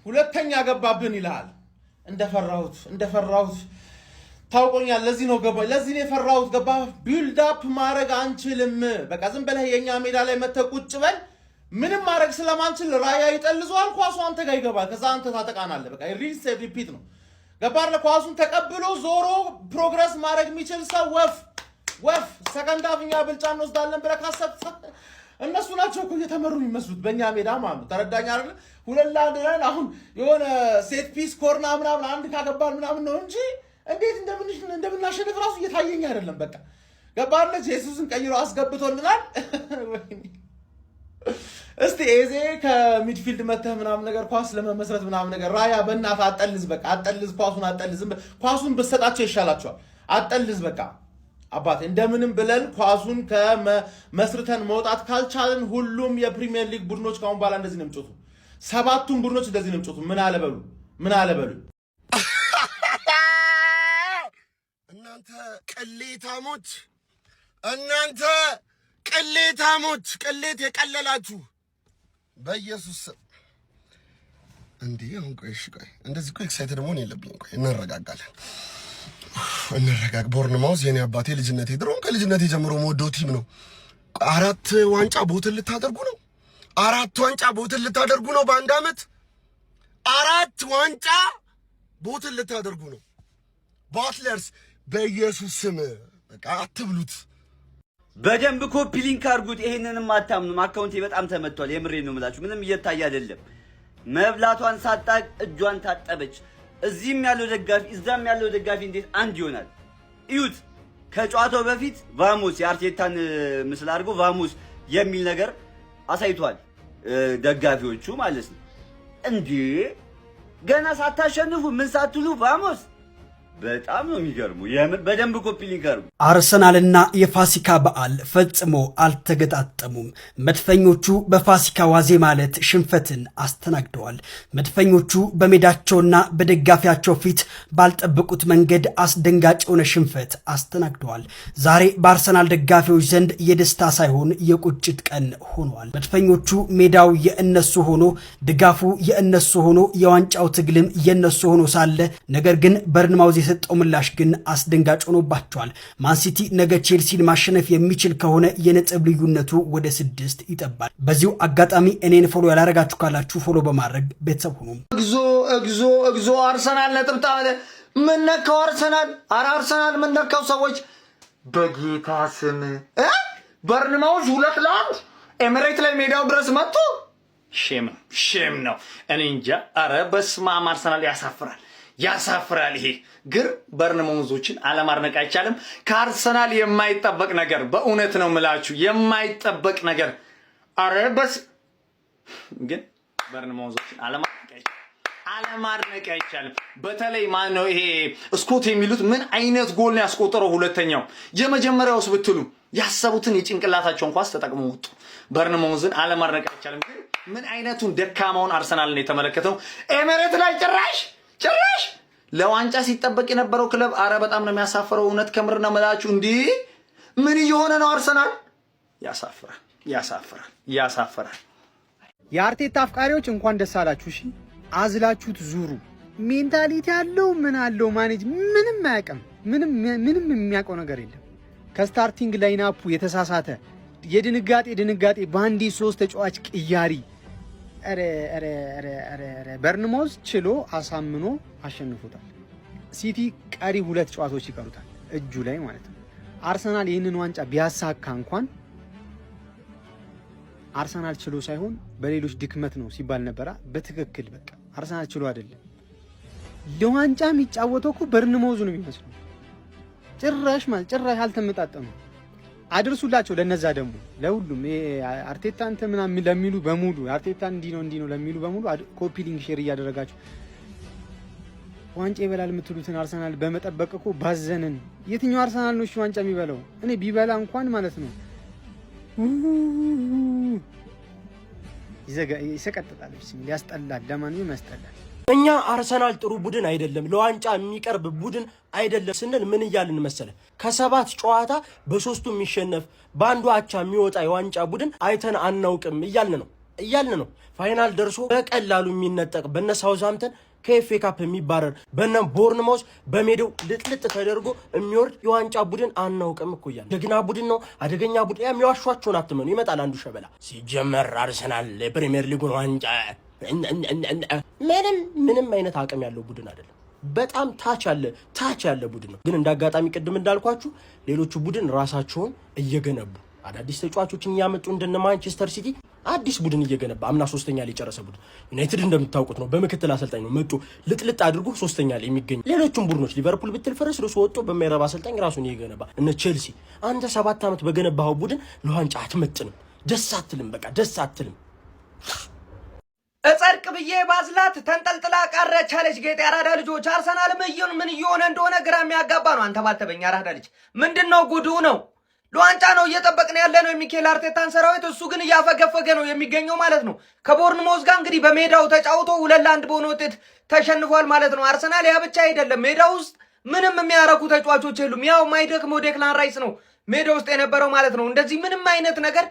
ሁለተኛ ገባብን ይላል እንደፈራሁት ታውቆኛል ለዚህ ነው ገባ ለዚህ ነው የፈራሁት ገባ ቢልድ አፕ ማድረግ አንችልም በቃ ዝም ብለህ የኛ ሜዳ ላይ መተህ ቁጭ በል ምንም ማድረግ ስለማንችል ራያ ይጠልዟል ኳሱ አንተ ጋር ይገባል ከዛ አንተ ታጠቃናለህ በቃ ሪልስ ሪፒት ነው ገባር ለኳሱን ተቀብሎ ዞሮ ፕሮግረስ ማድረግ የሚችል ሰው ወፍ ሰከንድ አፍኛ ብልጫ እንወስዳለን ብለህ ካሰብክ እነሱ ናቸው እኮ እየተመሩ የሚመስሉት በእኛ ሜዳ ማለት ነው ተረዳኝ አይደል ሁለት ለአንድ ላይ አሁን የሆነ ሴት ፒስ ኮርና ምናምን አንድ ካገባል ምናምን ነው እንጂ እንዴት እንደምናሸንፍ ራሱ እየታየኝ አይደለም በቃ ገባር ለኢየሱስን ቀይሮ አስገብቶልናል እስቲ ኤዜ ከሚድፊልድ መተህ ምናምን ነገር ኳስ ለመመስረት ምናምን ነገር ራያ በእናትህ አጠልዝ በቃ አጠልዝ ኳሱን በሰጣቸው ይሻላቸዋል አጠልዝ በቃ አባቴ እንደምንም ብለን ኳሱን ከመስርተን መውጣት ካልቻለን ሁሉም የፕሪሚየር ሊግ ቡድኖች ካሁን በኋላ እንደዚህ ነው የሚጮቱ ሰባቱም ቡድኖች እንደዚህ ነው የሚጮቱ ምን አለበሉ እናንተ ቅሌታሞች ቅሌት የቀለላችሁ በኢየሱስ እንዴ አሁን ቆይ እንደዚህ እኮ ኤክሳይትድ መሆን የለብኝም ቆይ እንረጋጋለን ቦርንማውዝ የኔ አባቴ ልጅነቴ ድሮም ከልጅነቴ ጀምሮ የምወደው ቲም ነው 4 ዋንጫ ቦትል ልታደርጉ ነው በአንድ አመት 4 ዋንጫ ቦትል ልታደርጉ ነው ባትለርስ በኢየሱስ ስም በቃ አትብሉት በደንብ ኮፒ ሊንክ አድርጉት ይሄንንም አታምኑም አካውንቴ በጣም ተመቷል የምሬን ነው የምላችሁ ምንም እየታየ አይደለም መብላቷን ሳጣቅ እጇን ታጠበች እዚህም ያለው ደጋፊ እዛም ያለው ደጋፊ እንዴት አንድ ይሆናል እዩት ከጨዋታው በፊት ቫሞስ የአርቴታን ምስል አድርጎ ቫሞስ የሚል ነገር አሳይቷል ደጋፊዎቹ ማለት ነው እንዴ ገና ሳታሸንፉ ምን ሳትሉ ቫሞስ በጣም ነው የሚገርመው የምር በደንብ ኮፒ ሊንክ አድርጉ አርሰናልና የፋሲካ በዓል ፈጽሞ አልተገጣጠሙም መድፈኞቹ በፋሲካ ዋዜ ማለት ሽንፈትን አስተናግደዋል መድፈኞቹ በሜዳቸውና በደጋፊያቸው ፊት ባልጠበቁት መንገድ አስደንጋጭ የሆነ ሽንፈት አስተናግደዋል ዛሬ በአርሰናል ደጋፊዎች ዘንድ የደስታ ሳይሆን የቁጭት ቀን ሆኗል መድፈኞቹ ሜዳው የእነሱ ሆኖ ድጋፉ የእነሱ ሆኖ የዋንጫው ትግልም የእነሱ ሆኖ ሳለ ነገር ግን በርንማውዝ የሰጠው ምላሽ ግን አስደንጋጭ ሆኖባቸዋል ማንሲቲ ነገ ቼልሲን ማሸነፍ የሚችል ከሆነ የነጥብ ልዩነቱ ወደ 6 ይጠባል በዚሁ አጋጣሚ እኔን ፎሎ ያላረጋችሁ ካላችሁ ፎሎ በማድረግ ቤተሰብ ሁኑ እግዚኦ አርሰናል ነጥብ ታለ ምን ነካው አርሰናል ምን ነካው ሰዎች በጌታ ስም በርንማውዝ 2-1 ኤሚሬት ላይ ሜዳው ድረስ መጥቶ ሼም ነው እኔ እንጃ አረ በስመ አብ አርሰናል ያሳፍራል ይሄ ግን በርንማውዞችን አለማድነቅ አይቻልም ከአርሰናል የማይጠበቅ ነገር በእውነት ነው ምላችሁ የማይጠበቅ ነገር አረበስ ግን በርንማውዞችን አለማድነቅ አይቻልም በተለይ ማን ነው ይሄ ስኮት የሚሉት ምን አይነት ጎል ነው ያስቆጠረው ሁለተኛው የመጀመሪያውስ ብትሉ ያሰቡትን የጭንቅላታቸውን ኳስ ተጠቅመው ወጡ በርንማውዝን አለማድነቅ አይቻልም ግን ምን አይነቱን ደካማውን አርሰናልን የተመለከተው ኤሚሬት ላይ ጭራሽ ለዋንጫ ሲጠበቅ የነበረው ክለብ አረ በጣም ነው የሚያሳፍረው እውነት ከምር ነው መላችሁ እንዴ ምን እየሆነ ነው አርሰናል ያሳፍራል የአርቴታ አፍቃሪዎች እንኳን ደስ አላችሁ እሺ አዝላችሁት ዙሩ ሜንታሊቲ ያለው ምን አለው ማኔጅ ምንም አያውቅም ምንም የሚያውቀው ነገር የለም ከስታርቲንግ ላይናፑ የተሳሳተ የድንጋጤ ባንዲ 3 ተጫዋች ቅያሪ በርንማውዝ ችሎ አሳምኖ አሸንፎታል ሲቲ ቀሪ 2 ጨዋታዎች ይቀሩታል እጁ ላይ ማለት ነው አርሰናል ይህንን ዋንጫ ቢያሳካ እንኳን አርሰናል ችሎ ሳይሆን በሌሎች ድክመት ነው ሲባል ነበር በትክክል በቃ አርሰናል ችሎ አይደለም ለዋንጫ የሚጫወተው እኮ በርንማውዝ ነው የሚመስለው ጭራሽ አልተመጣጠኑ አድርሱላቸው ለነዛ ደግሞ ለሁሉም አርቴታ እንተ ምናምን ለሚሉ በሙሉ አርቴታ እንዲ ነው ለሚሉ በሙሉ ኮፒ ሊንክ ሼር እያደረጋችሁ ዋንጫ ይበላል የምትሉትን አርሰናል በመጠበቅ እኮ ባዘንን የትኛው አርሰናል ነው እሺ ዋንጫ የሚበላው እኔ ቢበላ እንኳን ማለት ነው ይሰቀጥጣል ያስጠላል ለማንኛውም ያስጠላል እኛ አርሰናል ጥሩ ቡድን አይደለም ለዋንጫ የሚቀርብ ቡድን አይደለም ስንል ምን ይያልን መሰለ ከ7 ጨዋታ በ3ቱ የሚሸነፍ ባንዱ አቻ የሚወጣ የዋንጫ ቡድን አይተን አናውቅም ይያልን ነው እያልን ነው። ፋይናል ደርሶ በቀላሉ የሚነጠቅ በነ ሳውዝሃምፕተን ከኤፍኤ ካፕ የሚባረር በነ ቦርንማውዝ በሜዳው ልጥልጥ ተደርጎ የሚወርድ የዋንጫ ቡድን አናውቅም እኮ እያልን ደግና ቡድን ነው አደገኛ ቡድን የሚዋሿቸውን አትመኑ። ይመጣል አንዱ ሸበላ ሲጀመር አርሰናል የፕሪሚየር ሊጉን ዋንጫ ምንም አይነት አቅም ያለው ቡድን አይደለም። በጣም ታች ያለ ቡድን ነው። ግን እንዳጋጣሚ ቅድም እንዳልኳችሁ ሌሎቹ ቡድን ራሳቸውን እየገነቡ አዳዲስ ተጫዋቾችን እያመጡ እንደነ ማንቸስተር ሲቲ አዲስ ቡድን እየገነባ አምና 3ኛ ላይ የጨረሰ ቡድን ዩናይትድ እንደምታውቁት ነው በምክትል አሰልጣኝ ነው መጥቶ ልጥልጥ አድርጎ 3ኛ ላይ የሚገኝ ሌሎቹም ቡድኖች ሊቨርፑል ብትል ፈረስ ርሶ ወጥቶ በማይረባ አሰልጣኝ ራሱን እየገነባ እነ ቼልሲ አንተ 7 ዓመት በገነባው ቡድን ለዋንጫ አትመጥንም። ደስ አትልም። በቃ ደስ አትልም። እጸድቅ ብዬ ባዝላት ተንጠልጥላ ቀረች አለች ጌጤ። አራዳ ልጆች አርሰናል ምን እየሆነ እንደሆነ ግራ የሚያጋባ ነው። አንተ ባልተበኛ አራዳ ልጅ ምንድነው ጉዱ ነው? ለዋንጫ ነው እየጠበቅን ያለ ነው የሚኬል አርቴታን ሰራዊት። እሱ ግን እያፈገፈገ ነው የሚገኘው ማለት ነው። ከቦርንሞዝ ጋር እንግዲህ በሜዳው ተጫውቶ 2-1 በሆነ ውጤት ተሸንፏል ማለት ነው። አርሰናል ያ ብቻ አይደለም፣ ሜዳው ውስጥ ምንም የሚያረኩ ተጫዋቾች የሉም። ያው ማይደክመው ዴክላን ራይስ ነው ሜዳ ውስጥ የነበረው ማለት ነው። እንደዚህ ምንም አይነት ነገር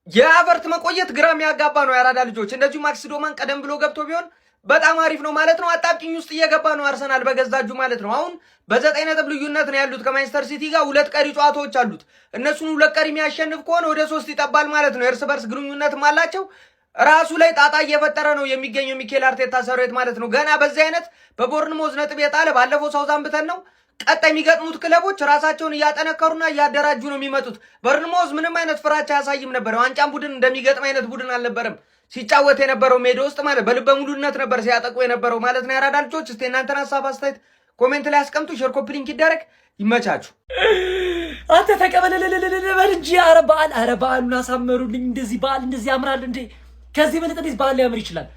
የአቨርት መቆየት ግራ የሚያጋባ ነው ያራዳ ልጆች። እንደዚሁ ማክስ ዶማን ቀደም ብሎ ገብቶ ቢሆን በጣም አሪፍ ነው ማለት ነው። አጣብቂኝ ውስጥ እየገባ ነው አርሰናል በገዛጁ ማለት ነው። አሁን በ9 ነጥብ ልዩነት ነው ያሉት ከማንቸስተር ሲቲ ጋር 2 ቀሪ ጨዋታዎች አሉት። እነሱን 2 ቀሪ የሚያሸንፍ ከሆነ ወደ 3 ይጠባል ማለት ነው። የእርስ በርስ ግንኙነትም አላቸው። ራሱ ላይ ጣጣ እየፈጠረ ነው የሚገኘው ሚኬል አርቴታ ሰራዊት ማለት ነው። ገና በዚህ አይነት በቦርንሞዝ ነጥብ የጣለ ባለፈው ሳውዝሃምፕተን ነው። ቀጣይ የሚገጥሙት ክለቦች ራሳቸውን እያጠነከሩና እያደራጁ ነው የሚመጡት። ቦርንሞዝ ምንም አይነት ፍራቻ አያሳይም ነበር። ዋንጫም ቡድን እንደሚገጥም አይነት ቡድን አልነበረም ሲጫወት የነበረው ሜዳ ውስጥ ማለት በልበ ሙሉነት ነበር ሲያጠቁ የነበረው ማለት ነው። ያራዳ ልጆች እስቲ እናንተን ሀሳብ አስተያየት ኮሜንት ላይ አስቀምጡ። ሼር ኮፒ ሊንክ ይደረግ። ይመቻችሁ። አንተ ተቀበለለለለ በልጂ አረ በዓሉን አሳመሩልኝ። እንደዚህ በዓል እንደዚህ ያምራል እንዴ? ከዚህ በለጠ እንዴት በዓል ሊያምር ይችላል?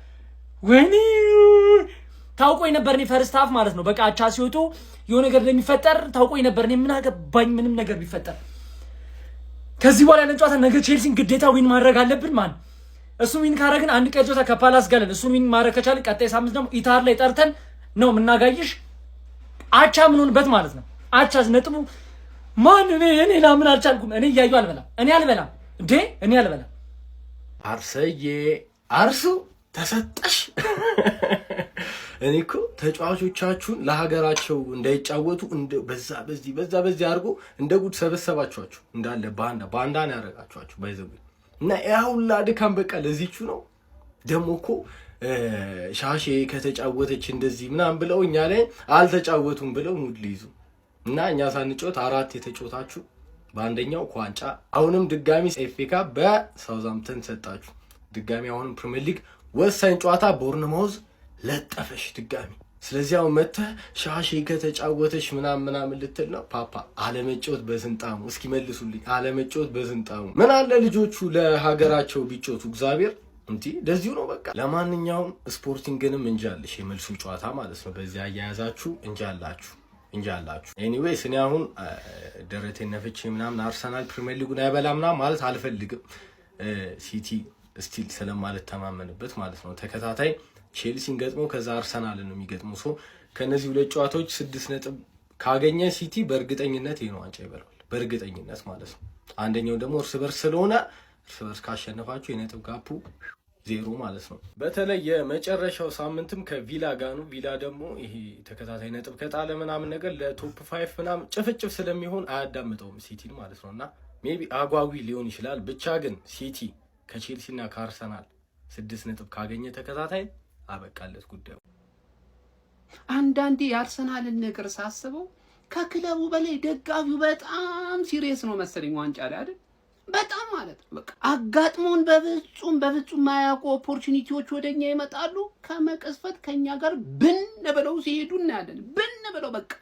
ወይኔ ታውቆኝ ነበር እኔ ፈርስት ሃፍ ማለት ነው። በቃ አቻ ሲወጡ የሆነ ነገር እንደሚፈጠር ታውቆኝ ነበር። እኔ ምን አገባኝ ምንም ነገር ቢፈጠር። ከዚህ በኋላ ያለን ጨዋታ ነገ ቼልሲን ግዴታ ዊን ማድረግ አለብን ማን እሱን ዊን ካረግን አንድ ቀን ጨዋታ ከፓላስ ጋር እሱን ዊን ማድረግ ከቻልን ቀጣይ ሳምንት ደግሞ ኢታር ላይ ጠርተን ነው የምናጋይሽ። አቻ ምን ሆንበት ማለት ነው። አቻ ነጥቡ ማን እኔ ላምን አልቻልኩም። እኔ እያዩ አልበላም እኔ አልበላም። አርሰዬ አርሱ ተሰጠሽ። እኔ እኮ ተጫዋቾቻችሁን ለሀገራቸው እንዳይጫወቱ በዛ በዚህ አድርጎ እንደ ጉድ ሰበሰባችኋቸው እንዳለ ባንዳ ነው ያደረጋችኋቸው ባይዘው እና ያውላ ድካም በቃ ለዚቹ ነው። ደሞ እኮ ሻሼ ከተጫወተች እንደዚህ ምናምን ብለው እኛ ላይ አልተጫወቱም ብለው ሙድ ሊይዙ እና እኛ ሳንጫወት 4 የተጫወታችሁ በአንደኛው ኳንጫ አሁንም ድጋሚ ኤፍኤ ካፕ በሳውዝሃምፕተን ሰጣችሁ። ድጋሚ አሁንም ፕሪሚየር ሊግ ወሳኝ ጨዋታ ቦርንማውዝ ለጠፈሽ ድጋሚ። ስለዚህ አሁን መተህ ሻሼ ከተጫወተች ምናምን ልትል ነው። ፓፓ አለመጫወት በስንጣሙ እስኪ መልሱልኝ። አለመጫወት በስንጣሙ ምን አለ ልጆቹ ለሀገራቸው ቢጫወቱ እግዚአብሔር እንዴ እንደዚሁ ነው በቃ። ለማንኛውም ስፖርቲንግንም እንጃልሽ የመልሱን ጨዋታ ማለት ነው። በዚህ አያያዛችሁ እንጃላችሁ። ኤኒዌይስ እኔ አሁን ደረቴን ነፍቼ ምናምን አርሰናል ፕሪሚየር ሊጉን አይበላም ማለት አልፈልግም። ሲቲ ስቲል ስለማለት ተማመንበት ማለት ነው። ተከታታይ ቼልሲን ገጥሞ ከዛ አርሰናልን ነው የሚገጥመው። ሶ ከነዚህ 2 ጨዋታዎች 6 ነጥብ ካገኘ ሲቲ በእርግጠኝነት ይሄን ዋንጫ ይበላል። በእርግጠኝነት ማለት ነው። አንደኛው ደግሞ እርስ በርስ ስለሆነ እርስ በርስ ካሸነፋችሁ የነጥብ ጋፑ 0 ማለት ነው። በተለይ የመጨረሻው ሳምንትም ከቪላ ጋር ነው። ቪላ ደግሞ ይሄ ተከታታይ ነጥብ ከጣለ ምናምን ነገር ለቶፕ 5 ምናምን ጭፍጭፍ ስለሚሆን አያዳምጠውም ሲቲን ማለት ነውና ሜቢ አጓጊ ሊሆን ይችላል። ብቻ ግን ሲቲ ከቼልሲና ከአርሰናል 6 ነጥብ ካገኘ ተከታታይ አበቃለት ጉዳዩ። አንዳንዴ የአርሰናልን ነገር ሳስበው ከክለቡ በላይ ደጋፊው በጣም ሲሪየስ ነው መሰለኝ ዋንጫ ላይ አይደል? በጣም ማለት ነው በቃ አጋጥሞን በፍጹም ማያውቁ ኦፖርቹኒቲዎች ወደኛ ይመጣሉ። ከመቀስፈት ከኛ ጋር ብን ብለው ሲሄዱ እናያለን። ብን ብለው በቃ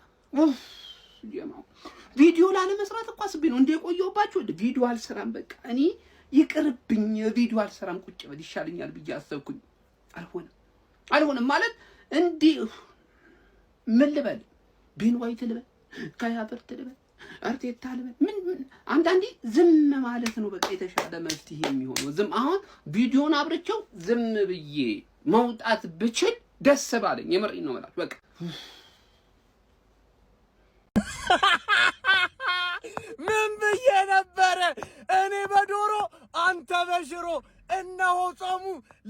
ቪዲዮ ላለመስራት እኮ አስቤ ነው እንደቆየሁባችሁ። ቪዲዮ አልሰራም በቃ እኔ ይቅርብኝ፣ ቪዲዮ አልሰራም ቁጭ ብል ይሻለኛል ብዬ አሰብኩኝ። አልሆነም ማለት እንዲህ ምን ልበል? ቤን ዋይት ልበል? ካያቨርት ልበል? አርቴታ ልበል? ምን አንዳንዴ ዝም ማለት ነው በቃ የተሻለ መፍትሄ የሚሆነው። ዝም አሁን ቪዲዮን አብርቼው ዝም ብዬ መውጣት ብችል ደስ ባለኝ። የምሬን ነው ማለት በቃ ምን ብዬ ነበረ? እኔ በዶሮ አንተ በሽሮ እነሆ ጾሙ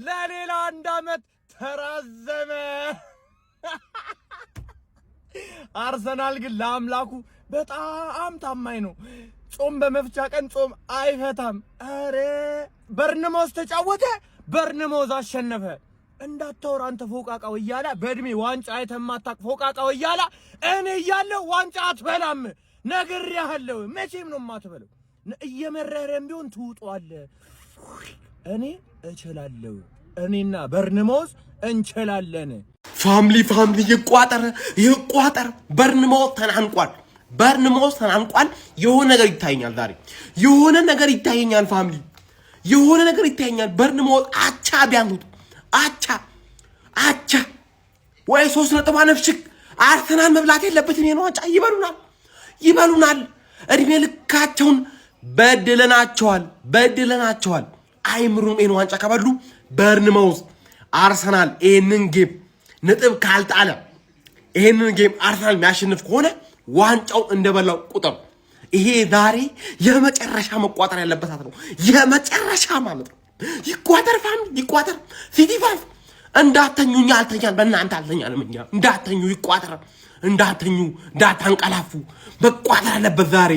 ለሌላ 1 ዓመት ተራዘመ። አርሰናል ግን ለአምላኩ በጣም ታማኝ ነው። ጾም በመፍቻ ቀን ጾም አይፈታም። አረ በርንማውዝ ተጫወተ፣ በርንማውዝ አሸነፈ። እንዳታወራ አንተ ፎቃቃው እያለ በእድሜ ዋንጫ አይተማታቅ ፎቃቃው እያለ እኔ እያለሁ ዋንጫ አትበላም ነግሬሃለሁ። መቼም ነው የማትበለው። እየመረረም ቢሆን ትውጧለህ። እኔ እችላለሁ። እኔና በርንማውዝ እንችላለን። ፋሚሊ ይቋጠር። በርንማውዝ ተናንቋል። የሆነ ነገር ይታየኛል ዛሬ። የሆነ ነገር ይታየኛል ፋሚሊ፣ የሆነ ነገር ይታየኛል። በርንማውዝ አቻ ቢያምኑት አቻ ወይ 3 ነጥብ አነፍሽክ አርሰናል መብላት የለበትም። የኔ ዋንጫ ይበሉናል። እድሜ ልካቸውን በድለናቸዋል። አይምሩም። የኔ ዋንጫ ከበሉ በርንማውዝ አርሰናል ይሄንን ጌም ነጥብ ካልጣለ፣ ይሄንን ጌም አርሰናል የሚያሸንፍ ከሆነ ዋንጫው እንደበላው ቁጥር ይሄ ዛሬ የመጨረሻ መቋጠር ያለበት ነው። የመጨረሻ ማለት ነው። ይቋጠር ፋሚሊ ይቋጠር። 55 እንዳተኙኛ አልተኛን በእናንተ አልተኛንም እኛ። እንዳተኙ ይቋጠር። እንዳተኙ እንዳታንቀላፉ መቋጠር አለበት ዛሬ።